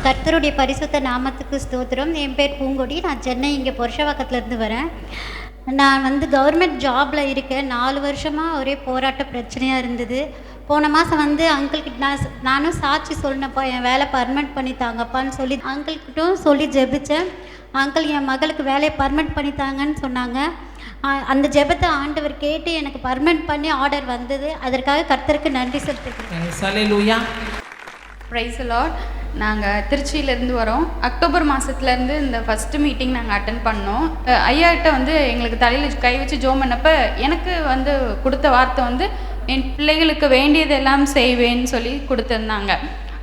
கர்த்தருடைய பரிசுத்த நாமத்துக்கு ஸ்தோத்திரம். என் பேர் பூங்கொடி. நான் சென்னை இங்கே புருஷவாக்கத்துலேருந்து வரேன். நான் கவர்மெண்ட் ஜாபில் இருக்கேன். 4 வருஷமாக ஒரே போராட்ட பிரச்சனையாக இருந்தது. போன மாதம் அங்கிள்கிட்ட நானும் சாட்சி சொன்னப்போ என் வேலை பர்மனெண்ட் பண்ணித்தாங்கப்பான்னு சொல்லி அங்கிள்கிட்டும் சொல்லி ஜெபித்தேன். அங்கிள் என் மகளுக்கு வேலையை பர்மனெண்ட் பண்ணித்தாங்கன்னு சொன்னாங்க. அந்த ஜெபத்தை ஆண்டவர் கேட்டு எனக்கு பர்மனெண்ட் பண்ணி ஆர்டர் வந்தது. அதற்காக கர்த்தருக்கு நன்றி செலுத்துகிறேன். ஹல்லேலூயா. Praise the Lord. நாங்கள் திருச்சியிலேருந்து வரோம். அக்டோபர் மாதத்துலேருந்து இந்த ஃபஸ்ட்டு மீட்டிங் நாங்கள் அட்டன் பண்ணோம். ஐயாட்ட எங்களுக்கு தலையில் கை வச்சு ஜோம் பண்ணப்போ எனக்கு கொடுத்த வார்த்தை என் பிள்ளைகளுக்கு வேண்டியதெல்லாம் செய்வேன்னு சொல்லி கொடுத்துருந்தாங்க.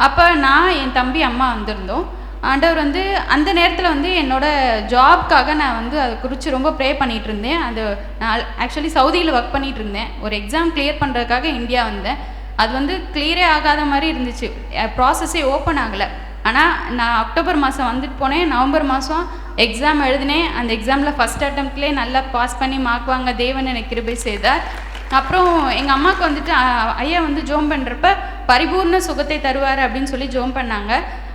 அப்போ நான் என் தம்பி அம்மா வந்திருந்தோம். ஆண்டவர் அந்த நேரத்தில் என்னோடய ஜாப்க்காக நான் அதை குறித்து ரொம்ப ப்ரே பண்ணிகிட்டு இருந்தேன். அது நான் ஆக்சுவலி சவுதியில் ஒர்க் பண்ணிகிட்டு இருந்தேன். ஒரு எக்ஸாம் கிளியர் பண்ணுறதுக்காக இந்தியா வந்தேன். அது கிளியரே ஆகாத மாதிரி இருந்துச்சு. ப்ராசஸே ஓப்பன் ஆகலை. ஆனால் நான் அக்டோபர் மாதம் வந்துட்டு போனேன். நவம்பர் மாதம் எக்ஸாம் எழுதினேன். அந்த எக்ஸாமில் ஃபஸ்ட் அட்டம்ப்ட்லேயே நல்லா பாஸ் பண்ணி மார்க் வாங்க தேவன் எனக்கு கிருபை செய்தார். அப்புறம் எங்கள் அம்மாவுக்கு ஐயா ஜோம் பண்ணுறப்ப பரிபூர்ண சுகத்தை தருவார் அப்படின்னு சொல்லி ஜோம் பண்ணாங்க.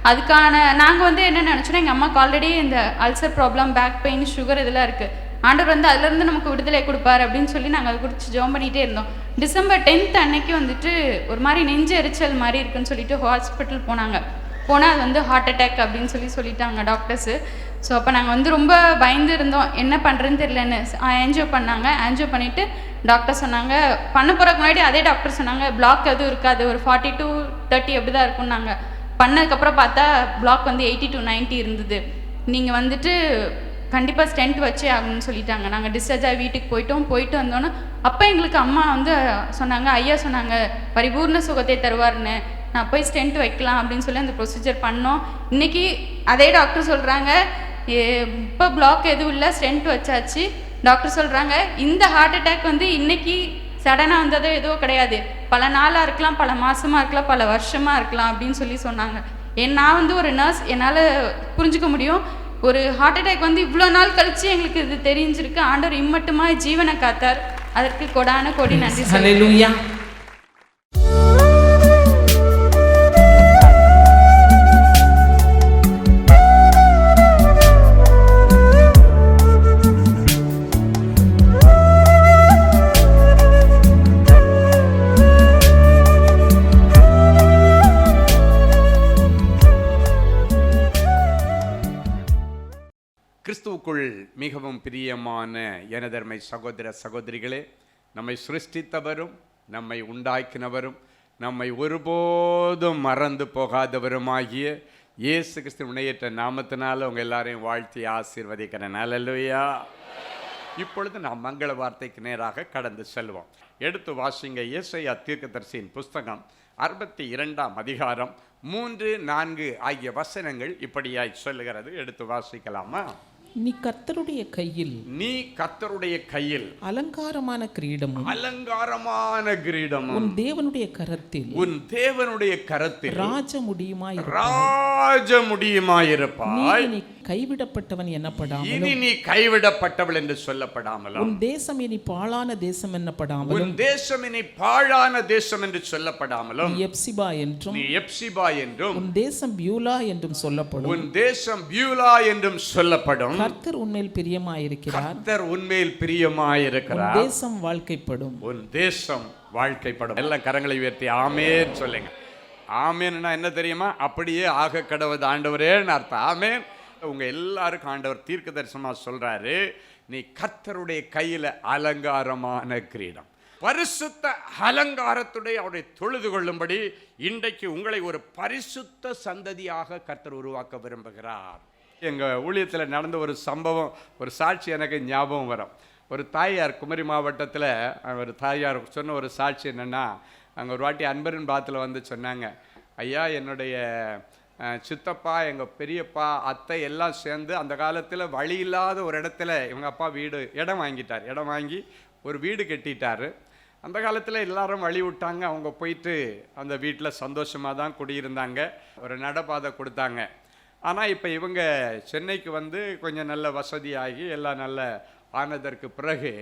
அதுக்கான நாங்கள் என்ன நினச்சோன்னா, எங்கள் அம்மாவுக்கு ஆல்ரெடி இந்த ulcer problem, back pain, sugar இதெல்லாம் இருக்குது. ஆண்டவர் அதுலேருந்து நமக்கு விடுதலை கொடுப்பார் அப்படின்னு சொல்லி நாங்கள் அதை குறித்து ஜோம் பண்ணிகிட்டே இருந்தோம். டிசம்பர் 10th அன்னைக்கு ஒரு மாதிரி நெஞ்சு எரிச்சல் மாதிரி இருக்குன்னு சொல்லிட்டு ஹாஸ்பிட்டல் போனால் அது ஹார்ட் அட்டாக் அப்படின்னு சொல்லிட்டாங்க டாக்டர்ஸு. ஸோ அப்போ நாங்கள் ரொம்ப பயந்து இருந்தோம், என்ன பண்ணுறதுன்னு தெரியலன்னு. ஆன்ஜியோ பண்ணாங்க. ஆன்ஜியோ பண்ணிவிட்டு டாக்டர் சொன்னாங்க, பண்ண போகிறதுக்கு முன்னாடி அதே டாக்டர் சொன்னாங்க பிளாக் எதுவும் இருக்காது, ஒரு 40 to 30 அப்படி தான் இருக்கும்னாங்க. பண்ணதுக்கப்புறம் பார்த்தா பிளாக் 80 to 90 இருந்தது. நீங்கள் கண்டிப்பாக ஸ்டென்ட் வச்சே ஆகணும்னு சொல்லிட்டாங்க. நாங்கள் டிஸ்சார்ஜ் ஆகி வீட்டுக்கு போயிட்டு வந்தோன்னே அப்போ எங்களுக்கு அம்மா சொன்னாங்க, ஐயா சொன்னாங்க பரிபூர்ண சுகத்தை தருவார்னு. நான் போய் ஸ்டென்ட் வைக்கலாம் அப்படின்னு சொல்லி அந்த ப்ரொசீஜர் பண்ணோம். இன்றைக்கி அதே டாக்டர் சொல்கிறாங்க, இப்போ பிளாக் எதுவும் இல்லை, ஸ்டென்ட் வச்சாச்சு. டாக்டர் சொல்கிறாங்க இந்த ஹார்ட் அட்டாக் இன்றைக்கி சடனாக வந்ததோ ஏதோ கிடையாது, பல நாளாக இருக்கலாம், பல மாதமாக இருக்கலாம், பல வருஷமாக இருக்கலாம் அப்படின்னு சொன்னாங்க. நான் ஒரு நர்ஸ், என்னால் புரிஞ்சுக்க முடியும். ஒரு ஹார்ட் அட்டாக் இவ்வளோ நாள் கழித்து எங்களுக்கு இது தெரிஞ்சிருக்கு. ஆண்டவர் இம்மட்டுமா ஜீவனை காத்தார். அதற்கு கொடான கொடி நன்றி. ஹல்லேலூயா. கிறிஸ்துவுக்குள் மிகவும் பிரியமான எனதர்மை சகோதர சகோதரிகளே, நம்மை சிருஷ்டித்தவரும் நம்மை உண்டாக்கினவரும் நம்மை ஒருபோதும் மறந்து போகாதவருமாகிய இயேசு கிறிஸ்து முன்னையற்ற நாமத்தினால உங்கள் எல்லாரையும் வாழ்த்தி ஆசீர்வதிக்கிறேன். அல்லேலூயா. இப்பொழுது நாம் மங்கள வார்த்தைக்கு நேராக கடந்து செல்வோம். எடுத்து வாசிங்க. ஏசாயா தீர்க்கதரிசியின் புஸ்தகம் 62ஆம் அதிகாரம் 3, 4 ஆகிய வசனங்கள் இப்படியாய் சொல்லுகிறது. எடுத்து வாசிக்கலாமா? நீ கர்த்தருடைய கையில் அலங்காரமான கிரீடமும் உன் தேவனுடைய கரத்தில் ராஜ முடியுமாயிருப்பாய். நீ கைவிடப்பட்டவன் இனி நீ கைவிடப்பட்டவள் என்று சொல்லப்படாமலும், உன் தேசம் இனி பாழான தேசம் என்னப்படாமலும், உன் தேசம் இனி பாழான தேசம் என்று சொல்லப்படாமலும், நீ எப்சிபா என்றும் உன் தேசம் பியூலா என்றும் சொல்லப்படும். உன் தேசம் பியூலா என்றும் சொல்லப்படும். கர்த்தர் உன்மேல் பிரியமாயிருக்கிறார். உன் தேசம் வாழ்க்கைப்படும். உன் தேசம் வாழ்க்கைப்படும். எல்லாம் கரங்களை உயர்த்தி ஆமென் சொல்லுங்க. ஆமென்னா என்ன தெரியுமா? அப்படியே ஆக கடவுது ஆண்டவரேன்னு அர்த்தம். ஆமென். உங்க எல்லாருக்கும் ஆண்டவர் தீர்க்க தரிசனமா சொல்றாரு, நீ கர்த்தருடைய கையில அலங்காரமான கிரீடம், பரிசுத்த அலங்காரத்துடைய அவரை தொழுது கொள்ளும்படி இன்றைக்கு உங்களை ஒரு பரிசுத்த சந்ததியாக கர்த்தர் உருவாக்க விரும்புகிறார். எங்கள் ஊழியத்தில் நடந்த ஒரு சம்பவம், ஒரு சாட்சி எனக்கு ஞாபகம் வரும். ஒரு தாயார், குமரி மாவட்டத்தில் ஒரு தாயார் சொன்ன ஒரு சாட்சி என்னென்னா, அங்கே ஒரு வாட்டி அன்பரின் பாத்தில் சொன்னாங்க, ஐயா என்னுடைய சித்தப்பா, எங்கள் பெரியப்பா, அத்தை எல்லாம் சேர்ந்து அந்த காலத்தில் வழி இல்லாத ஒரு இடத்துல இவங்க அப்பா இடம் வாங்கிட்டார். இடம் வாங்கி ஒரு வீடு கட்டிட்டார். அந்த காலத்தில் எல்லாரும் வழி விட்டாங்க. அவங்க போயிட்டு அந்த வீட்டில் சந்தோஷமாக தான் குடியிருந்தாங்க. ஒரு நடப்பாதை கொடுத்தாங்க. ஆனால் இப்போ இவங்க சென்னைக்கு கொஞ்சம் நல்ல வசதியாகி எல்லாம் நல்ல ஆனதற்கு பிறகு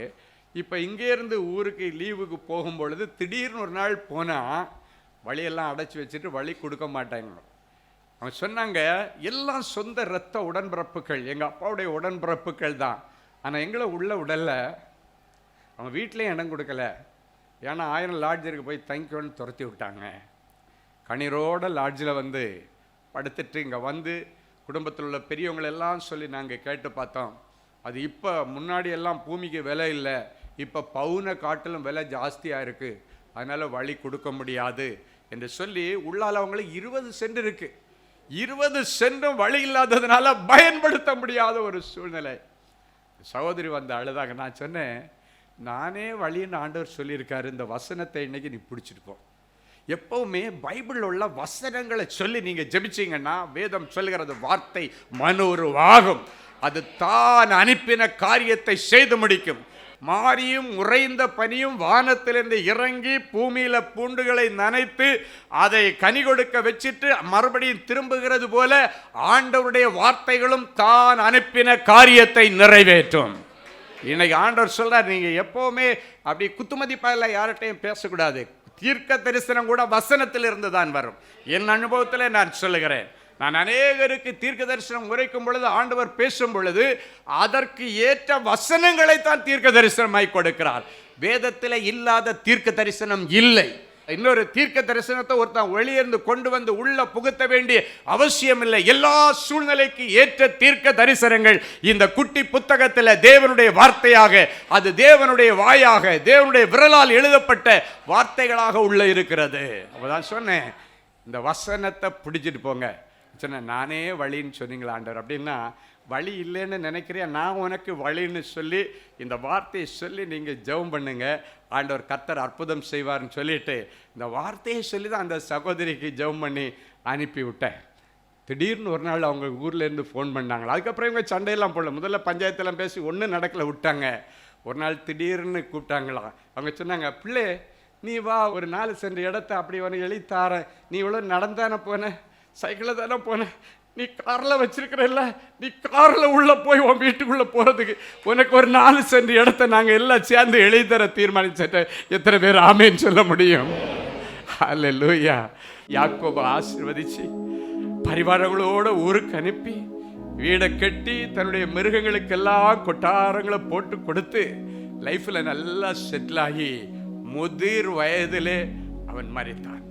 இப்போ இங்கேருந்து ஊருக்கு லீவுக்கு போகும்பொழுது திடீர்னு ஒரு நாள் போனால் வழியெல்லாம் அடைச்சி வச்சுட்டு வழி கொடுக்க மாட்டாங்க. அவங்க சொன்னாங்க, எல்லாம் சொந்த இரத்த உடன்பிறப்புகள், எங்கள் அப்பாவுடைய உடன்பிறப்புகள் தான். ஆனால் எங்களை உள்ள உடல்ல அவங்க வீட்லேயும் இடம் கொடுக்கல. ஏன்னா 1000 லாட்ஜருக்கு போய் தங்கிக்கோன்னு துரத்தி விட்டாங்க. கண்ணீரோட லாட்ஜில் வந்து படுத்துட்டு இங்கே வந்து குடும்பத்தில் உள்ள பெரியவங்களெல்லாம் சொல்லி நாங்கள் கேட்டு பார்த்தோம். அது இப்போ முன்னாடி எல்லாம் பூமிக்கு விலை இல்லை, இப்போ பவுனை காட்டிலும் விலை ஜாஸ்தியாக இருக்குது, அதனால் வழி கொடுக்க முடியாது என்று சொல்லி உள்ளால் அவங்களுக்கு 20 சென்ட் இருக்குது. 20 சென்டும் வழி இல்லாததுனால பயன்படுத்த முடியாத ஒரு சூழ்நிலை. சகோதரி வந்து அழுதாங்க. நான் சொன்னேன், நானே வழின்னு ஆண்டவர் சொல்லியிருக்காரு, இந்த வசனத்தை இன்னைக்கு நீ பிடிச்சிருக்கோம். எப்பவுமே பைபிளில் உள்ள வசனங்களை சொல்லி நீங்க ஜெபிச்சீங்கன்னா, வேதம் சொல்லுகிறது வார்த்தை மனோருவாகும், அது தான் அனுப்பின காரியத்தை செய்து முடிக்கும். மாரியும் உறைந்த பனியும் வானத்திலிருந்து இறங்கி பூமியில பூண்டுகளை நனைத்து அதை கனி கொடுக்க வச்சிட்டு மறுபடியும் திரும்புகிறது போல ஆண்டவருடைய வார்த்தைகளும் தான் அனுப்பின காரியத்தை நிறைவேற்றும். இன்னைக்கு ஆண்டவர் சொல்றார், நீங்க எப்பவுமே அப்படி குத்துமதிப்பாக யார்கிட்டையும் பேசக்கூடாது. தீர்க்க தரிசனம் கூட வசனத்தில் இருந்து தான் வரும். என் அனுபவத்தில் நான் சொல்லுகிறேன். நான் அநேகருக்கு தீர்க்க தரிசனம் உரைக்கும் பொழுது, ஆண்டவர் பேசும் பொழுது அதற்கு ஏற்ற வசனங்களை தான் தீர்க்க தரிசனமாய் கொடுக்கிறார். வேதத்தில் இல்லாத தீர்க்க தரிசனம் இல்லை. இன்னொரு தீர்க்க தரிசனத்தை ஒருத்தன் வெளியிருந்து கொண்டு வந்து உள்ள புகுத்த வேண்டிய அவசியம் இல்லை. எல்லா சூழ்நிலைக்கு ஏற்ற தீர்க்க தரிசனங்கள் இந்த குட்டி புத்தகத்தில் தேவனுடைய வார்த்தையாக, அது தேவனுடைய வாயாக, தேவனுடைய விரலால் எழுதப்பட்ட வார்த்தைகளாக உள்ள இருக்கிறது. அப்பதான் சொன்னேன், இந்த வசனத்தை பிடிச்சிட்டு போங்க. சொன்னேன், நானே வழின்னு சொன்னீங்களா ஆண்டவர்? அப்படின்னா வழி இல்லைன்னு நினைக்கிறேன், நான் உனக்கு வழின்னு சொல்லி இந்த வார்த்தையை சொல்லி நீங்கள் ஜெபம் பண்ணுங்க, ஆண்டவர் கர்த்தர் அற்புதம் செய்வார்னு சொல்லிட்டு இந்த வார்த்தையை சொல்லி தான் அந்த சகோதரிக்கு ஜெபம் பண்ணி அனுப்பி விட்டேன். திடீர்னு ஒரு நாள் அவங்க ஊர்லேருந்து ஃபோன் பண்ணாங்களா. அதுக்கப்புறம் இவங்க சண்டையெல்லாம் போடல, முதல்ல பஞ்சாயத்தெல்லாம் பேசி ஒன்றும் நடக்கலை, விட்டாங்க. ஒரு நாள் திடீர்னு கூப்பிட்டாங்களாம். அவங்க சொன்னாங்க, பிள்ளை நீ வா, ஒரு 4 சென்ட் இடத்த அப்படி உனக்கு எழுதி தாரேன், நீ இவ்வளோ நடந்தானே போன, சைக்கிளில் தானே போன, நீ காரில் வச்சிருக்கிறல்ல, நீ காரில் உள்ளே போய் உன் வீட்டுக்குள்ளே போகிறதுக்கு உனக்கு ஒரு 4 சென்ட் இடத்த நாங்கள் எல்லாம் சேர்ந்து எழுதி தர தீர்மானிச்சிட்ட. எத்தனை பேர் ஆமேன்னு சொல்ல முடியும்? அல்லேலூயா. யாக்கோபை ஆசீர்வதிச்சு பரிவாரங்களோட ஊருக்கு அனுப்பி வீடை கட்டி தன்னுடைய மிருகங்களுக்கெல்லாம் கொட்டாரங்களை போட்டு கொடுத்து லைஃப்பில் நல்லா செட்டில் ஆகி முதிர் வயதிலே அவன் மரித்தான்.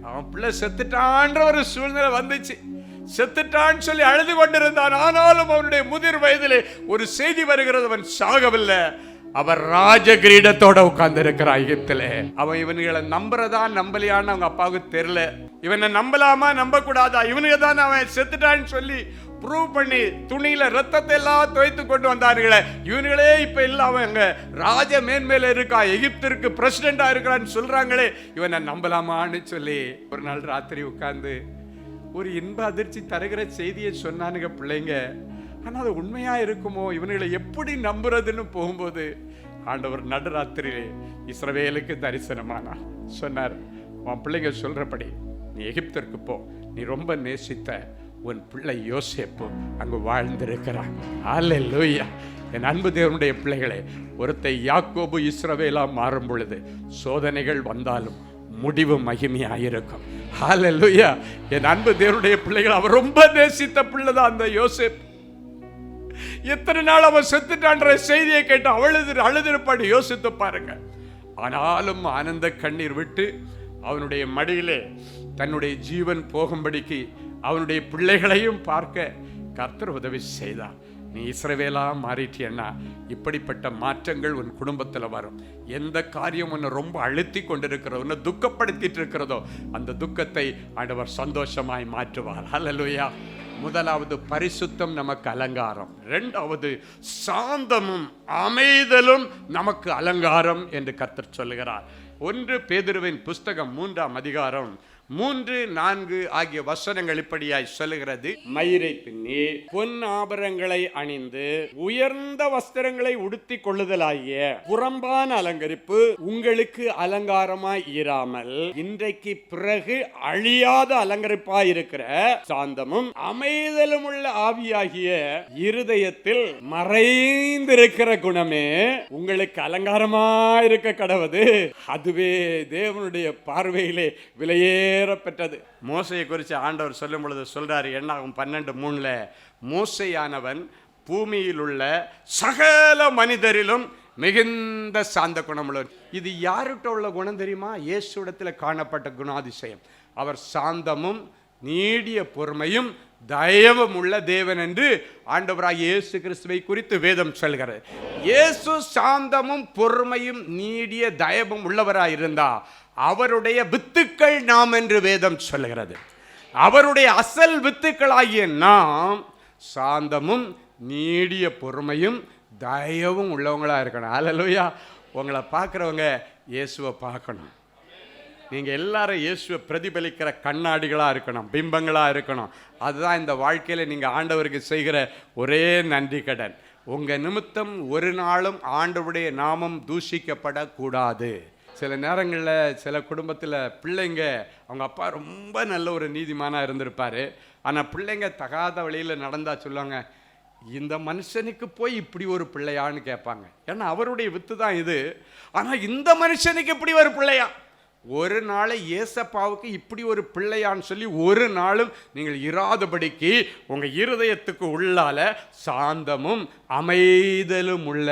அவன் பிள்ளை செத்துட்டான்ற ஒரு சூழ்நிலை வந்துச்சு. செத்துட்டான்னு சொல்லி அழுது கொண்டிருந்தான். ஆனாலும் அவனுடைய முதிர் வயதிலே ஒரு செய்தி வருகிறது, அவன் சாகவில்லை, அவர் ராஜ கிரீடத்தோட உட்கார்ந்து இருக்கிறான் எகிப்திலே. அவன் இவனுங்களை நம்புறதா நம்பலையான்னு அவங்க அப்பாவுக்கு தெரியல. இவனை நம்பலாமா நம்ப கூடாதா, இவனுக்கு தான் அவன் செத்துட்டான்னு சொல்லி ப்ரூவ் பண்ணி துணியில ரத்தத்தை எல்லாம் துவைத்து கொண்டு வந்தார்களே, இவனுங்களே இப்ப இல்ல அவங்க ராஜ மேன்மேல இருக்கா, எகிப்திற்கு பிரசிடென்டா இருக்கிறான்னு சொல்றாங்களே, இவனை நம்பலாமான்னு சொல்லி ஒரு நாள் ராத்திரி உட்கார்ந்து ஒரு இன்ப அதிர்ச்சி தருகிற செய்தியை சொன்னானுங்க பிள்ளைங்க. ஆனால் அது உண்மையா இருக்குமோ, இவனுங்களை எப்படி நம்புறதுன்னு போகும்போது ஆண்டவர் நடுராத்திரியிலே இஸ்ரவேலுக்கு தரிசனமானா சொன்னார், உன் பிள்ளைங்க சொல்றபடி நீ எகிப்திற்கு போ, நீ ரொம்ப நேசித்த உன் பிள்ளை யோசேப்பு அங்கு வாழ்ந்திருக்கிறான். அல்லேலூயா. என் அன்பு தேவனுடைய பிள்ளைகளே, ஒருத்தை யாக்கோபு இஸ்ரவேலா மாறும் பொழுது சோதனைகள் வந்தாலும் முடிவு மகிமையாயிருக்கும். ஹல்லேலூயா. என் அன்பு தேவனுடைய பிள்ளைகள், அவர் ரொம்ப நேசித்த பிள்ளைதான் அந்த யோசேப்பு. எத்தனை நாள் அவன் செத்துட்டான்ற செய்தியை கேட்டு அழுதிருப்பாடு யோசித்து பாருங்க. ஆனாலும் ஆனந்த கண்ணீர் விட்டு அவனுடைய மடியிலே தன்னுடைய ஜீவன் போகும்படிக்கு அவனுடைய பிள்ளைகளையும் பார்க்க கர்த்தர் உதவி செய்தார். நீ இஸ்ரவேலா மாறிட்டியன்னா இப்படிப்பட்ட மாற்றங்கள் உன் குடும்பத்தில் வரும். எந்த காரியம் உன்னை ரொம்ப அழுத்தி கொண்டிருக்கிறதோ, உன்னை துக்கப்படுத்திட்டு இருக்கிறதோ, அந்த துக்கத்தை ஆண்டவர் சந்தோஷமாய் மாற்றுவார். அல்லேலூயா. முதலாவது பரிசுத்தம் நமக்கு அலங்காரம், இரண்டாவது சாந்தமும் அமைதலும் நமக்கு அலங்காரம் என்று கர்த்தர் சொல்லுகிறார். 1 பேதுருவின் புஸ்தகம் 3ஆம் அதிகாரம் 3, 4 ஆகிய வசனங்கள் இப்படியாய் சொல்லுகிறது. மயிரை பின்னி பொன் ஆபரணங்களை அணிந்து உயர்ந்த வஸ்திரங்களை உடுத்தி கொள்ளுதலாகிய புறம்பான அலங்கரிப்பு உங்களுக்கு அலங்காரமாய் இராமல் இன்றைக்கு பிறகு அழியாத அலங்கரிப்பாய் இருக்கிற சாந்தமும் அமைதலும் உள்ள ஆவியாகிய இருதயத்தில் மறைந்திருக்கிற குணமே உங்களுக்கு அலங்காரமாய் இருக்க கடவுது. அதுவே தேவனுடைய பார்வையிலே விலையே நிறைவேற பெற்றது. மோசையை குறித்து ஆண்டவர் சொல்லும் பொழுது சொல்றாரு, என்னாகும் 12:3, மோசையானவன் பூமியில் உள்ள சகல மனிதரிலும் மிகுந்த சாந்த குணமுள்ளவர். இது யார்கிட்ட உள்ள குணம் தெரியுமா? இயேசுவிடத்தில் காணப்பட்ட குணாதிசயம். அவர் சாந்தமும் நீடிய பொறுமையும் தயவும் உள்ள தேவன் என்று ஆண்டவராகிய இயேசு கிறிஸ்துவை குறித்து வேதம் சொல்கிறது. இயேசு சாந்தமும் பொறுமையும் நீடிய தயவும் உள்ளவராய் இருந்தா அவருடைய வித்துக்கள் நாம் என்று வேதம் சொல்கிறது. அவருடைய அசல் வித்துக்களாகிய நாம் சாந்தமும் நீடிய பொறுமையும் தயவும் உள்ளவங்களா இருக்கணும். அல்லேலூயா. உங்களை பார்க்குறவங்க இயேசுவை பார்க்கணும். நீங்கள் எல்லாரும் இயேசுவை பிரதிபலிக்கிற கண்ணாடிகளாக இருக்கணும், பிம்பங்களாக இருக்கணும். அதுதான் இந்த வாழ்க்கையில் நீங்கள் ஆண்டவருக்கு செய்கிற ஒரே நன்றி கடன். உங்கள் நிமித்தம் ஒரு நாளும் ஆண்டவருடைய நாமம் தூஷிக்கப்படக்கூடாது. சில நேரங்களில் சில குடும்பத்தில் பிள்ளைங்க, அவங்க அப்பா ரொம்ப நல்ல ஒரு நீதிமானாக இருந்திருப்பார். ஆனால் பிள்ளைங்க தகாத வழியில் நடந்தால் சொல்லுவாங்க, இந்த மனுஷனுக்கு போய் இப்படி ஒரு பிள்ளையான்னு கேட்பாங்க. ஏன்னா அவருடைய வித்து தான் இது. ஆனால் இந்த மனுஷனுக்கு இப்படி ஒரு பிள்ளையா? ஒரு நாளை ஏசப்பாவுக்கு இப்படி ஒரு பிள்ளையான்னு சொல்லி ஒரு நாளும் நீங்கள் இராதபடிக்கு உங்கள் இருதயத்துக்கு உள்ளால சாந்தமும் அமைதலும் உள்ள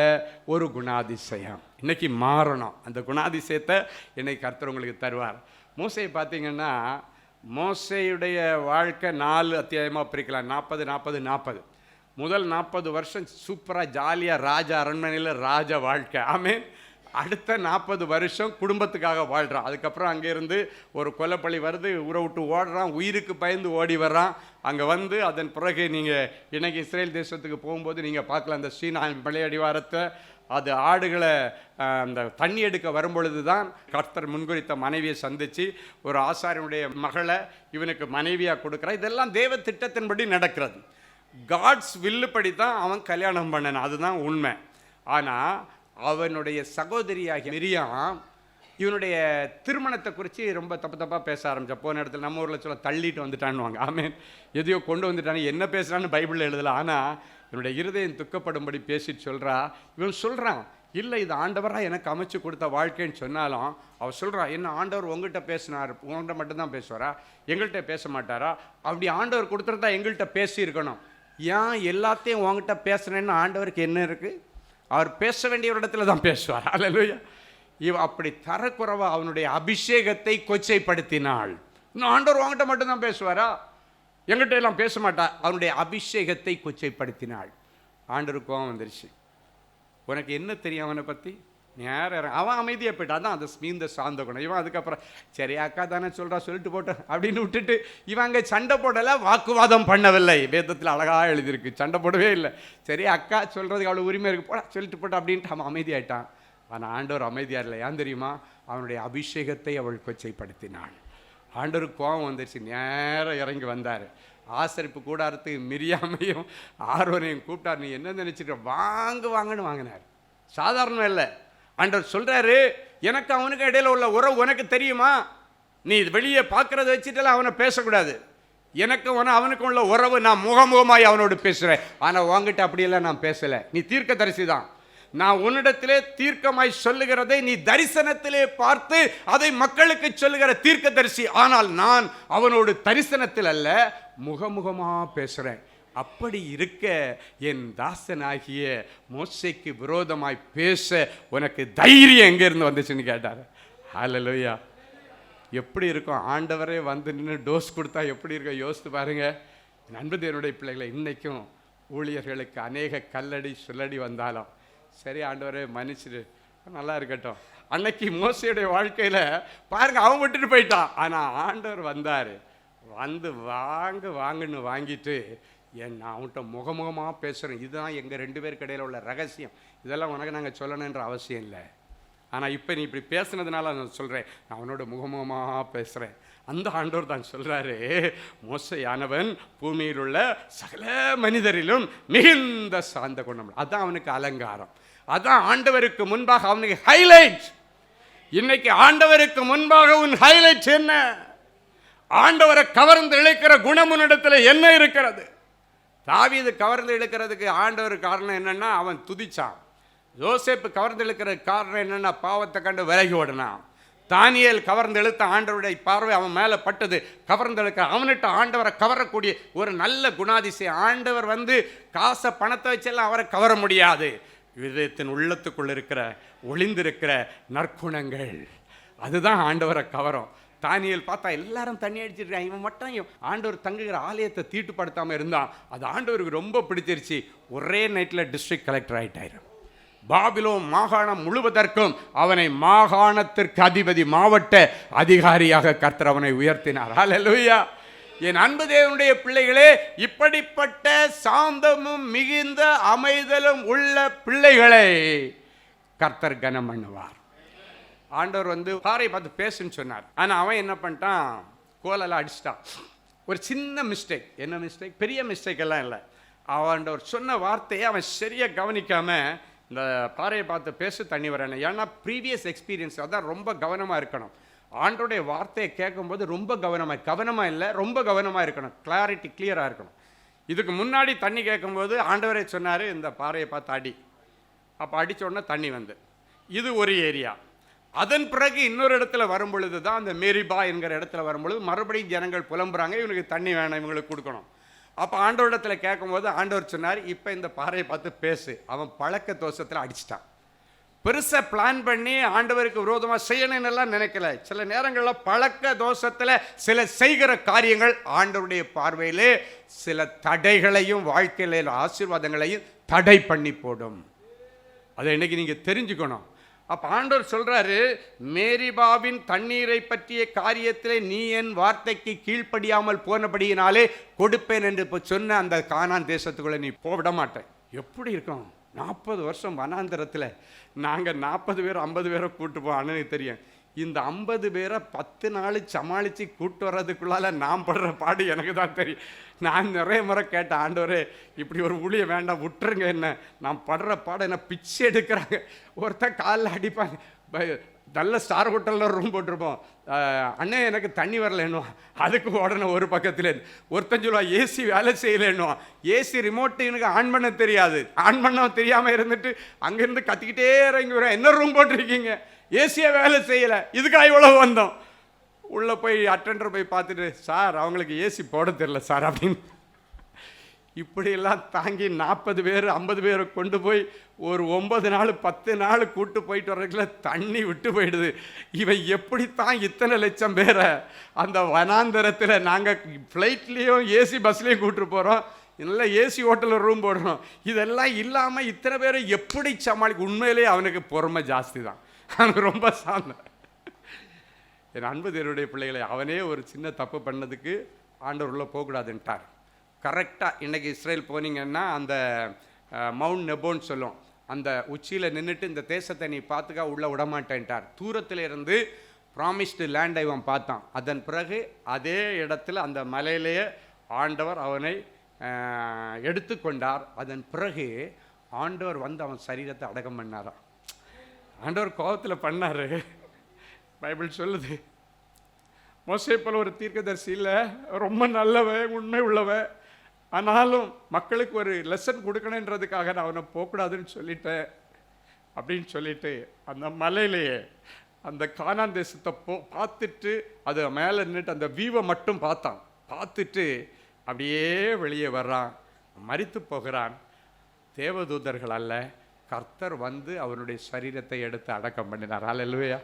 ஒரு குணாதிசயம் இன்னைக்கு மாறணும். அந்த குணாதிசயத்தை இன்னைக்கு கர்த்தர் உங்களுக்கு தருவார். மோசையை பார்த்தீங்கன்னா, மோசையுடைய வாழ்க்கை 4 அத்தியாயமாக பிரிக்கலாம். 40 முதல் 40 வருஷம் சூப்பராக ஜாலியாக ராஜா அரண்மனையில் ராஜ வாழ்க்கை. ஆமென். அடுத்த 40 வருஷம் குடும்பத்துக்காக வாழ்கிறான். அதுக்கப்புறம் அங்கேருந்து ஒரு கொலைப்பள்ளி வருது, ஊரை விட்டு ஓடுறான், உயிருக்கு பயந்து ஓடி வர்றான். அங்கே வந்து அதன் பிறகு நீங்கள் இன்னைக்கு இஸ்ரேல் தேசத்துக்கு போகும்போது நீங்கள் பார்க்கலாம், அந்த சீனா மலையடிவாரத்தை அது ஆடுகளை அந்த தண்ணி எடுக்க வரும்பொழுது தான் கர்த்தர் முன்குறித்த மனைவியை சந்தித்து ஒரு ஆசாரியனுடைய மகளை இவனுக்கு மனைவியாக கொடுக்குறான். இதெல்லாம் தேவ திட்டத்தின்படி நடக்கிறது. காட்ஸ் வில்லுப்படி தான் அவன் கல்யாணம் பண்ணணும், அதுதான் உண்மை. ஆனால் அவனுடைய சகோதரியாகிய மிரியாம் இவனுடைய திருமணத்தை குறித்து ரொம்ப தப்பாக பேச ஆரம்பித்தா. போன இடத்துல நம்ம ஊரில் சொல்ல தள்ளிட்டு வந்துட்டான்னுவாங்க. ஆமேன். எதையோ கொண்டு வந்துட்டானு, என்ன பேசுகிறான்னு பைபிளில் எழுதலை. ஆனால் இவனுடைய இருதயம் துக்கப்படும்படி பேசிட்டு சொல்கிறா. இவன் சொல்கிறான், இல்லை இது ஆண்டவராக எனக்கு அமைச்சு கொடுத்த வாழ்க்கைன்னு சொன்னாலும் அவள் சொல்கிறா, என்ன ஆண்டவர் உங்கள்கிட்ட பேசினார், உங்கள்கிட்ட மட்டும்தான் பேசுவாரா, எங்கள்கிட்ட பேச மாட்டாரா? அப்படி ஆண்டவர் கொடுத்துருந்தா எங்கள்கிட்ட பேசியிருக்கணும். ஏன் எல்லாத்தையும் உங்ககிட்ட பேசுனேன்னு ஆண்டவருக்கு என்ன இருக்குது? அவர் பேச வேண்டிய ஒரு இடத்துல தான் பேசுவார். அல்லேலூயா. அப்படி தரக்குறைவா அவனுடைய அபிஷேகத்தை கொச்சைப்படுத்தினாள். இன்னும் ஆண்டவர் உங்ககிட்ட மட்டும்தான் பேசுவாரா, எங்கிட்ட எல்லாம் பேச மாட்டா? அவனுடைய அபிஷேகத்தை கொச்சைப்படுத்தினாள். ஆண்டவருக்கு கோவம் வந்துருச்சு. உனக்கு என்ன தெரியும் அவனை பற்றி? நேரம் அவன் அமைதியாக போயிட்டான். தான் அந்த மீந்த சாந்த குணம். இவன் அதுக்கப்புறம் சரி அக்கா தானே சொல்கிறா, சொல்லிட்டு போட்டேன் அப்படின்னு விட்டுட்டு இவன் அங்கே சண்டை போடலை, வாக்குவாதம் பண்ணவில்லை. வேதத்தில் அழகாக எழுதியிருக்கு, சண்டை போடவே இல்லை. சரி அக்கா சொல்கிறதுக்கு அவ்வளோ உரிமை இருக்குது, போட சொல்லிட்டு போட்டேன் அப்படின்ட்டு அவன் அமைதியாயிட்டான். ஆனால் ஆண்டவர் அமைதியாக இல்லை. ஏன் தெரியுமா? அவனுடைய அபிஷேகத்தை அவள் கொச்சைப்படுத்தினாள். ஆண்டவருக்கு கோபம் வந்துருச்சு. நேரம் இறங்கி வந்தார். ஆசரிப்பு கூடாரத்துக்கு மிரியாமையும் ஆரோனையும் கூப்பிட்டார். நீ என்ன நினச்சிட்டு வாங்கன்னு வாங்கினார். சாதாரணம் இல்லை. ஆண்டவர் சொல்கிறாரு, எனக்கு அவனுக்கு இடையில உள்ள உறவு உனக்கு தெரியுமா? நீ வெளியே பார்க்குறத வச்சுட்டால அவனை பேசக்கூடாது. எனக்கு அவனுக்கு உள்ள உறவு நான் முகமுகமாய் அவனோடு பேசுகிறேன். ஆனால் உங்ககிட்ட அப்படியெல்லாம் நான் பேசலை. நீ தீர்க்கதரிசி தான். நான் உன்னிடத்திலே தீர்க்கமாய் சொல்லுகிறதை நீ தரிசனத்திலே பார்த்து அதை மக்களுக்கு சொல்லுகிற தீர்க்கதரிசி. ஆனால் நான் அவனோடு தரிசனத்தில் அல்ல, முகமுகமாக பேசுகிறேன். அப்படி இருக்க என் தாசனாகிய மோசேக்கு விரோதமாய் பேச உனக்கு தைரியம் எங்கேருந்து வந்துச்சுன்னு கேட்டார். ஹல்லேலூயா. எப்படி இருக்கும்? ஆண்டவரே வந்து நின்று டோஸ் கொடுத்தா எப்படி இருக்கும் யோசித்து பாருங்க. நண்பதேவனுடைய பிள்ளைகளை, இன்றைக்கும் ஊழியர்களுக்கு அநேக கல்லடி சொல்லடி வந்தாலும் சரி ஆண்டவரே மன்னிச்சிடு, நல்லா இருக்கட்டும். அன்னைக்கு மோசையுடைய வாழ்க்கையில் பாருங்க, அவன் விட்டுட்டு போயிட்டான். ஆனால் ஆண்டவர் வந்தார். வந்து வாங்குன்னு வாங்கிட்டு நான் அவன்கிட்ட முகமுகமாக பேசுகிறேன். இதுதான் எங்கள் 2 பேருக்கு இடையில் உள்ள ரகசியம். இதெல்லாம் உனக்கு நாங்கள் சொல்லணுன்ற அவசியம் இல்லை. ஆனால் இப்போ நீ இப்படி பேசுனதுனால நான் சொல்கிறேன், நான் அவனோட முகமுகமாக பேசுகிறேன். அந்த ஆண்டவர் தான் சொல்கிறாரு, மோசையானவன் பூமியில் உள்ள சகல மனிதரிலும் மிகுந்த சாந்த குணம். அதுதான் அவனுக்கு அலங்காரம். அதான் ஆண்டவருக்கு முன்பாக அவனுக்கு ஹைலைட். இன்னைக்கு ஆண்டவருக்கு முன்பாக உன் ஹைலைட் என்ன? ஆண்டவரை கவர்ந்து இழுக்கிற குணமுன்னிடத்தில் என்ன இருக்கிறது? தாவீது கவர்ந்து இழுக்கிறதுக்கு ஆண்டவர் காரணம் என்னன்னா, அவன் துதிச்சான். யோசேப்பு கவர்ந்து இழுக்கிற காரணம் என்னன்னா, பாவத்தை கண்டு விலகி ஓடினான். தானியேல் கவர்ந்தெழுத்த ஆண்டவருடைய பார்வை அவன் மேலே பட்டது. கவர்ந்தெழுக்க அவன்கிட்ட ஆண்டவரை கவரக்கூடிய ஒரு நல்ல குணாதிசயம். ஆண்டவர் காசை பணத்தை வச்செல்லாம் அவரை கவர முடியாது. இதயத்தின் உள்ளத்துக்குள் இருக்கிற ஒளிந்திருக்கிற நற்குணங்கள், அதுதான் ஆண்டவரை கவரும். தானியேல் பார்த்தா எல்லாரும் தண்ணி அடிச்சிருக்காங்க, இவன் மட்டும் ஆண்டவர் தங்குகிற ஆலயத்தை தீட்டுப்படுத்தாமல் இருந்தான். அது ஆண்டவருக்கு ரொம்ப பிடிச்சிருச்சு. ஒரே நைட்டில் டிஸ்ட்ரிக்ட் கலெக்டர் ஆகிட்டாரு. பாபிலோன் மாகாணம் முழுவதற்கும் அவனை மாகாணத்திற்கு அதிபதி, மாவட்ட அதிகாரியாக கர்த்தர் அவனை உயர்த்தினார். ஹல்லேலூயா. என் அன்பு தேவனுடைய பிள்ளைகளே, இப்படிப்பட்ட சாந்தமும் மிகுந்த அமைதலும் உள்ள பிள்ளைகளை கர்த்தர் கனம் பண்ணுவார். ஆண்டவர் பாறை பார்த்து பேசுன்னு சொன்னார். ஆனால் அவன் என்ன பண்ணிட்டான், கோலெல்லாம் அடிச்சிட்டான். ஒரு சின்ன மிஸ்டேக். என்ன மிஸ்டேக்? பெரிய மிஸ்டேக் எல்லாம் இல்லை. ஆண்டவர் சொன்ன வார்த்தையை அவன் சரியாக கவனிக்காம இந்த பாறையை பார்த்து பேச தண்ணி வரணும். ஏன்னா ப்ரீவியஸ் எக்ஸ்பீரியன்ஸ், அதான் ரொம்ப கவனமாக இருக்கணும். ஆண்டோடைய வார்த்தையை கேட்கும்போது ரொம்ப கவனமாக இல்லை, ரொம்ப கவனமாக இருக்கணும். கிளாரிட்டி, கிளியராக இருக்கணும். இதுக்கு முன்னாடி தண்ணி கேட்கும்போது ஆண்டவரே சொன்னார், இந்த பாறையை பார்த்து அடி. அப்போ அடித்த உடனே தண்ணி இது ஒரு ஏரியா. அதன் பிறகு இன்னொரு இடத்துல வரும் பொழுது தான், அந்த மேரிபா என்கிற இடத்துல வரும்பொழுது மறுபடியும் ஜனங்கள் புலம்புறாங்க, இவனுக்கு தண்ணி வேணும், இவங்களுக்கு கொடுக்கணும். அப்போ ஆண்டவரிடத்தில் கேட்கும்போது ஆண்டவர் சொன்னார், இப்போ இந்த பாறையை பார்த்து பேசு. அவன் பழக்க தோஷத்தில் அடிச்சிட்டான். பெருசாக பிளான் பண்ணி ஆண்டவருக்கு விரோதமாக செய்யணும்னு எல்லாம் நினைக்கல. சில நேரங்களில் பழக்க தோஷத்தில் சில செய்கிற காரியங்கள் ஆண்டவருடைய பார்வையிலே சில தடைகளையும் வாழ்க்கையில ஆசீர்வாதங்களையும் தடை பண்ணி போடும். அதை இன்னைக்கு நீங்கள் தெரிஞ்சுக்கணும். அப்போ ஆண்டவர் சொல்கிறாரு, மேரிபாவின் தண்ணீரை பற்றிய காரியத்தில் நீ என் வார்த்தைக்கு கீழ்ப்படியாமல் போனபடியினாலே கொடுப்பேன் என்று இப்போ சொன்ன அந்த கானான் தேசத்துக்குள்ளே நீ போவிட மாட்டேன். எப்படி இருக்கும்? 40 வருஷம் வனாந்தரத்தில் நாங்கள் 40 பேர் 50 பேரை கூப்பிட்டு போவோம். அண்ணனுக்கு தெரியும். இந்த 50 பேரை 10 நாள் சமாளித்து கூட்டு வர்றதுக்குள்ளால நான் படுற பாடு எனக்கு தான் தெரியும். நான் நிறைய முறை கேட்டேன், ஆண்டவரே இப்படி ஒரு ஊழியம் வேண்டாம், விட்டுருங்க, என்ன நான் படுற பாடு என்ன பிச்சை எடுக்கிறாங்க. ஒருத்தர் காலில் அடிப்பாங்க. நல்ல ஸ்டார் ஹோட்டலில் ரூம் போட்டிருப்போம். அண்ணே எனக்கு தண்ணி வரலன்னுவான். அதுக்கு உடனே ஒரு பக்கத்தில் ஒருத்தன் சொல்லுவான், ஏசி வேலை செய்யலன்னுவான். ஏசி ரிமோட்டு எனக்கு ஆன் பண்ண தெரியாது. ஆன் பண்ண தெரியாமல் இருந்துட்டு அங்கேருந்து கத்திக்கிட்டே இறங்கி வர, என்ன ரூம் போட்டிருக்கீங்க, ஏசியை வேலை செய்யலை, இதுக்காக இவ்வளோ வந்தோம். உள்ளே போய் அட்டெண்டர் போய் பார்த்துட்டு, சார் அவங்களுக்கு ஏசி போட தெரில சார் அப்படின்னு. இப்படியெல்லாம் தாங்கி 40 பேர் 50 பேரை கொண்டு போய் ஒரு 9 நாள் 10 நாள் கூட்டு போயிட்டு வர்றதுக்குள்ள தண்ணி விட்டு போயிடுது. இவன் எப்படித்தான் இத்தனை லட்சம் பேரை அந்த வனாந்தரத்தில் நாங்கள் ஃப்ளைட்லேயும் ஏசி பஸ்லேயும் கூப்பிட்டு போகிறோம், இல்லை ஏசி ஹோட்டலில் ரூம் போடுறோம், இதெல்லாம் இல்லாமல் இத்தனை பேரை எப்படி சமாளிக்க? உண்மையிலேயே அவனுக்கு பொறுமை ஜாஸ்தி தான். அவனுக்கு ரொம்ப சாந்தம். என் அன்பு தேவனுடைய பிள்ளைகளை, அவனே ஒரு சின்ன தப்பு பண்ணதுக்கு ஆண்டவர் உள்ள போகக்கூடாதுன்ட்டார். கரெக்டாக இன்றைக்கி இஸ்ரேல் போனீங்கன்னா அந்த மவுண்ட் நெபோன்னு சொல்லும், அந்த உச்சியில் நின்றுட்டு இந்த தேசத்தை நீ பார்த்துக்கா உள்ளே விடமாட்டேன்ட்டார். தூரத்தில் இருந்து ப்ராமிஸ்டு லேண்டை இவன் பார்த்தான். அதன் பிறகு அதே இடத்துல அந்த மலையிலேயே ஆண்டவர் அவனை எடுத்துக்கொண்டார். அதன் பிறகு ஆண்டவர் அவன் சரீரத்தை அடக்கம் பண்ணாராம். ஆண்டவர் கோபத்தில் பண்ணார். பைபிள் சொல்லுது, மோசே போல ஒரு தீர்க்கதரிசி இல்லை, ரொம்ப நல்லவன், உண்மை உள்ளவன், ஆனாலும் மக்களுக்கு ஒரு லெசன் கொடுக்கணுன்றதுக்காக நான் அவனை போகக்கூடாதுன்னு சொல்லிட்டேன் அப்படின்னு சொல்லிட்டு அந்த மலையிலேயே அந்த கானான் தேசத்தை பார்த்துட்டு அது மேலே நின்றுட்டு அந்த வியூவை மட்டும் பார்த்துட்டு அப்படியே வெளியே வர்றான். மரித்து போகிறான். தேவதூதர்கள் அல்ல, கர்த்தர் அவனுடைய சரீரத்தை எடுத்து அடக்கம் பண்ணினார். அல்லேலூயா.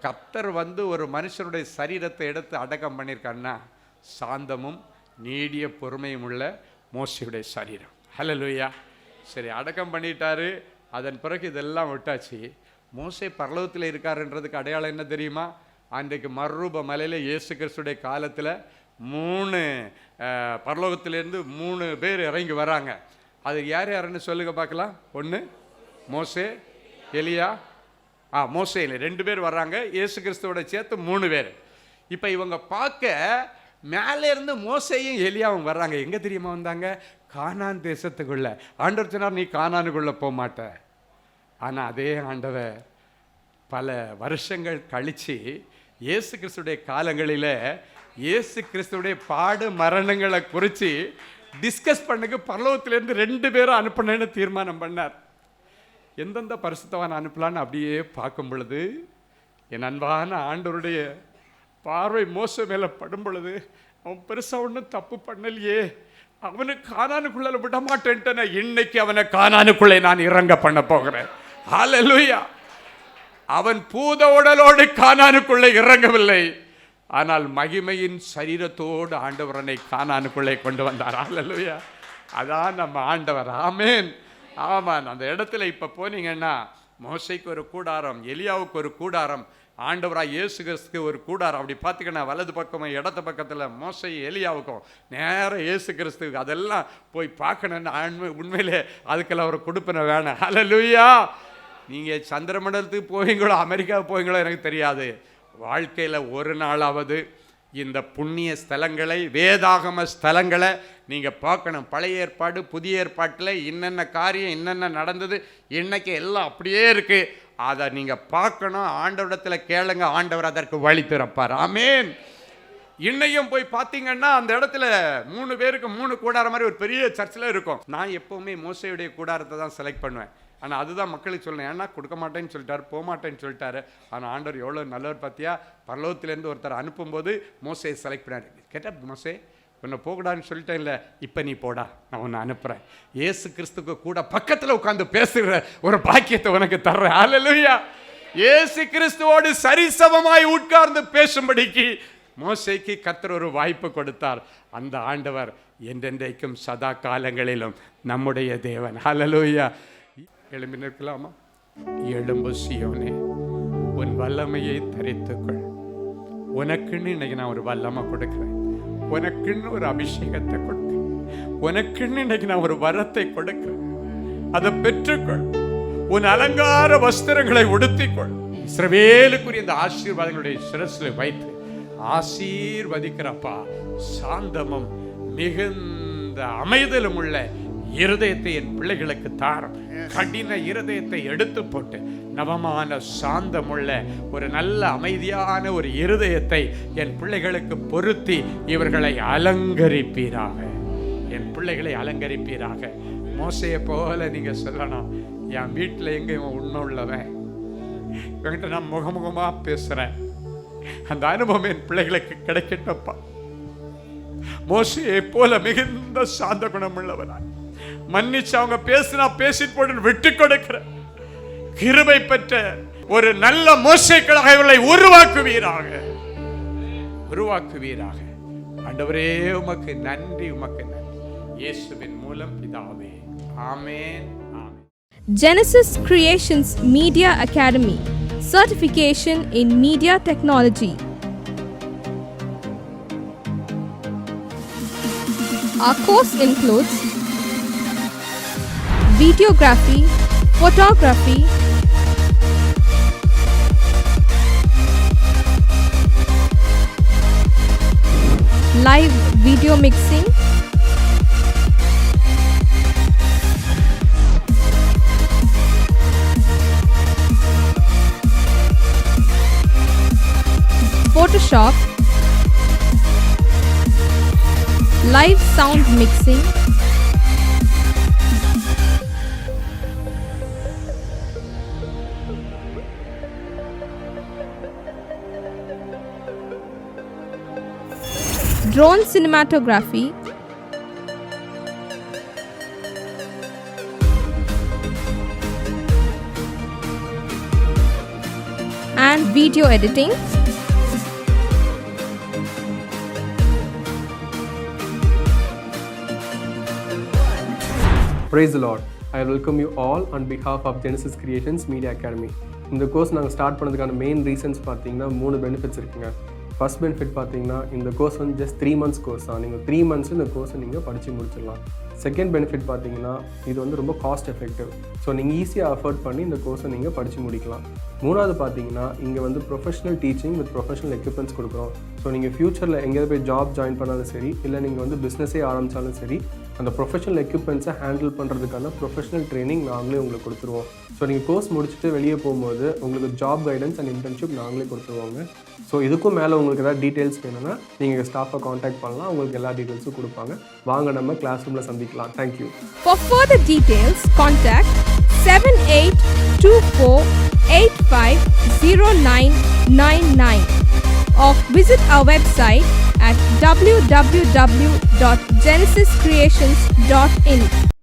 கர்த்தர் ஒரு மனுஷனுடைய சரீரத்தை எடுத்து அடக்கம் பண்ணியிருக்கான்னா சாந்தமும் நீடிய பொறுமையும் உள்ள மோசேயுடைய சரீரம். அல்லேலூயா. சரி, அடக்கம் பண்ணிட்டாரு. அதன் பிறகு இதெல்லாம் விட்டாச்சு. மோசே பரலோகத்தில் இருக்காருன்றதுக்கு அடையாளம் என்ன தெரியுமா? அன்றைக்கு மறுரூப மலையில் இயேசு கிறிஸ்துடைய காலத்தில் 3 பரலோகத்திலேருந்து 3 பேர் இறங்கி வராங்க. அது யாருன்னு சொல்லுங்க பார்க்கலாம். 1 மோசே, எலியா. மோசே இல்லை, 2 பேர் வர்றாங்க. இயேசு கிறிஸ்துவோட சேர்த்து 3 பேர். இப்போ இவங்க பார்க்க மேலே இருந்து மோசேயும் எலியாவும் வர்றாங்க. எங்கே தெரியுமா வந்தாங்க? கானான் தேசத்துக்குள்ள. ஆண்டவர் சொன்னார், நீ கானானுக்குள்ளே போக மாட்ட. ஆனால் அதே ஆண்டவர் பல வருஷங்கள் கழித்து இயேசு கிறிஸ்துடைய காலங்களில் இயேசு கிறிஸ்துடைய பாடு மரணங்களை குறித்து டிஸ்கஸ் பண்ணுக்கு பரலோகத்திலேருந்து 2 பேரும் அனுப்பினேன்னு தீர்மானம் பண்ணார். எந்தெந்த பரிசுத்தவான் அனுப்பலான்னு அப்படியே பார்க்கும் பொழுது என் அன்பான ஆண்டவருடைய பார்வை மோச மேலே படும் பொழுது அவன் பெருசாக ஒன்றும் தப்பு பண்ணலையே, அவனுக்கு கானானுக்குள்ள விட மாட்டேன்ட்டேன், இன்னைக்கு அவனை கானானுக்குள்ளே நான் இறங்க பண்ண போகிறேன். ஹல்லேலூயா. அவன் பூத உடலோடு கானானுக்குள்ளே இறங்கவில்லை, ஆனால் மகிமையின் சரீரத்தோடு ஆண்டவரனை கானானுக்குள்ளே கொண்டு வந்தார். ஹல்லேலூயா. அதான் நம்ம ஆண்டவர். ஆமேன். ஆமாம். அந்த இடத்துல இப்போ போனீங்கன்னா மோசைக்கு ஒரு கூடாரம், எலியாவுக்கு ஒரு கூடாரம், ஆண்டவராக இயேசு கிறிஸ்துக்கு ஒரு கூடாரம். அப்படி பார்த்திங்கன்னா வலது பக்கமும் இடது பக்கத்தில் மோசை எலியாவுக்கும் நேராக இயேசு கிறிஸ்துக்கு. அதெல்லாம் போய் பார்க்கணுன்னு உண்மையிலே அதுக்கெல்லாம் ஒரு கொடுப்பின வேணும். ஹல்லேலூயா. நீங்கள் சந்திரமண்டலத்துக்கு போவீங்களோ அமெரிக்காவுக்கு போவீங்களோ எனக்கு தெரியாது, வாழ்க்கையில் ஒரு நாளாவது இந்த புண்ணிய ஸ்தலங்களை, வேதாகம ஸ்தலங்களை நீங்கள் பார்க்கணும். பழைய ஏற்பாடு புதிய ஏற்பாட்டில் என்னென்ன காரியம் என்னென்ன நடந்தது இன்னைக்கு எல்லாம் அப்படியே இருக்குது. அதை நீங்கள் பார்க்கணும், ஆண்டவரிடத்தில் கேளுங்க, ஆண்டவர் அதற்கு வழி திறப்பார். ஆமேன். இன்னையும் போய் பார்த்தீங்கன்னா அந்த இடத்துல 3 பேருக்கு 3 கூடாரம் மாதிரி ஒரு பெரிய சர்ச்சில் இருக்கும். நான் எப்போவுமே மோசையுடைய கூடாரத்தை தான் செலக்ட் பண்ணுவேன். ஆனால் அதுதான் மக்களுக்கு சொல்லணும். ஏன்னா கொடுக்க மாட்டேன்னு சொல்லிட்டாரு, போக மாட்டேன்னு சொல்லிட்டாரு. ஆனால் ஆண்டவர் எவ்வளோ நல்லவர் பார்த்தியா, பரலோகத்திலேருந்து ஒருத்தர் அனுப்பும்போது மோசையை செலக்ட் பண்ணார். கேட்டால் மோசே உன்னை போகடான்னு சொல்லிட்டேன், இல்லை இப்போ நீ போடா, நான் உன்னை அனுப்புகிறேன். இயேசு கிறிஸ்துக்கு கூட பக்கத்தில் உட்காந்து பேசுகிற ஒரு பாக்கியத்தை உனக்கு தர்றேன். ஹல்லேலூயா. இயேசு கிறிஸ்துவோடு சரிசமமாய் உட்கார்ந்து பேசும்படிக்கு மோசைக்கு கர்த்தர் ஒரு வாய்ப்பு கொடுத்தார். அந்த ஆண்டவர் என்றென்றைக்கும் சதா காலங்களிலும் நம்முடைய தேவன். ஹல்லேலூயா. எழும்பி நிற்கலாமா? எழும்பு சீயோனே, உன் வல்லமையை தரித்துக்கொள். உனக்குன்னு இன்னைக்கு நான் ஒரு வல்லமை கொடுக்கிறேன், உனக்குன்னு ஒரு அபிஷேகத்தை கொடுக்கிறேன், உனக்குன்னு இன்னைக்கு நான் ஒரு வரத்தை கொடுக்கிறேன். அதை பெற்றுக்கொள். உன் அலங்கார வஸ்திரங்களை உடுத்திக்கொள். இஸ்ரவேலுக்குரிய இந்த ஆசீர்வாதங்களுடைய சிரசில் வைத்து ஆசீர்வதிக்கிறப்பா. சாந்தமும் மிகுந்த அமைதலும் உள்ள இருதயத்தை என் பிள்ளைகளுக்கு தாரும். கடின இருதயத்தை எடுத்து போட்டு நவமான சாந்தமுள்ள ஒரு நல்ல அமைதியான ஒரு இருதயத்தை என் பிள்ளைகளுக்கு பொருத்தி இவர்களை அலங்கரிப்பீராக. என் பிள்ளைகளை அலங்கரிப்பீராக. மோசையை போல நீங்க சொல்லணும், என் வீட்டில் எங்க உண்மை உள்ளவன், இவங்கிட்ட நான் முகமுகமா பேசுறேன். அந்த அனுபவம் என் பிள்ளைகளுக்கு கிடைக்கட்டப்பா. மோசையை போல மிகுந்த சாந்த குணம் உள்ளவனாய் மன்னிச்சு அவங்க பேசினா பேசிட்டு போட்டு விட்டு கொடுக்கிற கிருபை பெற்ற ஒரு நல்ல மோசைகளாக இவர்களை உருவாக்குவீராக, உருவாக்குவீராக. ஆண்டவரே உமக்கு நன்றி, உமக்கு நன்றி. இயேசுவின் மூலம் பிதாவே. ஆமென். Genesis Creations Media Academy, certification in media technology. Our course includes videography, photography, live video mixing, Photoshop, live sound mixing, drone cinematography, and video editing. Praise the Lord. I welcome you all on behalf of Genesis Creations Media Academy. இந்த course நாங்கள் start பண்ணதுக்கான main reasons பார்த்தீங்கன்னா 3 benefits இருக்குங்க. First benefit பார்த்தீங்கன்னா இந்த course வந்து just 3 months course தான். நீங்கள் 3 months இந்த கோர்ஸை நீங்கள் படித்து முடிச்சிடலாம். செகண்ட் பெனிஃபிட் பார்த்தீங்கன்னா இது வந்து ரொம்ப காஸ்ட் எஃபெக்டிவ். ஸோ நீங்கள் ஈஸியாக அஃபோர்ட் பண்ணி இந்த கோர்ஸை நீங்கள் படித்து முடிக்கலாம். மூணாவது பார்த்தீங்கன்னா இங்கே வந்து professional teaching with professional equipments கொடுக்குறோம். ஸோ நீங்கள் ஃப்யூச்சரில் எங்கேயாவது போய் ஜாப் ஜாயின் பண்ணாலும் சரி, இல்லை நீங்கள் வந்து பிஸ்னஸே ஆரம்பித்தாலும் சரி, அந்த ப்ரொஃபஷனல் எக்யூப்மெண்ட்ஸை ஹேண்டில் பண்ணுறதுக்கான ப்ரொஃபஷனல் ட்ரைனிங் நாங்களே உங்களுக்கு கொடுத்துருவோம். ஸோ நீங்கள் கோர்ஸ் முடிச்சுட்டு வெளியே போகும்போது உங்களுக்கு ஜாப் கைடன்ஸ் அண்ட் இன்டர்ன்ஷிப் நாங்களே கொடுத்துருவாங்க. ஸோ இதுக்கும் மேலே உங்களுக்கு ஏதாவது டீட்டெயில்ஸ் வேணும்னா நீங்கள் ஸ்டாஃபை காண்டாக்ட் பண்ணலாம், உங்களுக்கு எல்லா டீட்டெயில்ஸும் கொடுப்பாங்க. வாங்க நம்ம கிளாஸ் ரூமில் சந்திக்கலாம். Thank you. For further details, contact 78248509 888-898-9999 or visit our website at www.genesiscreations.in.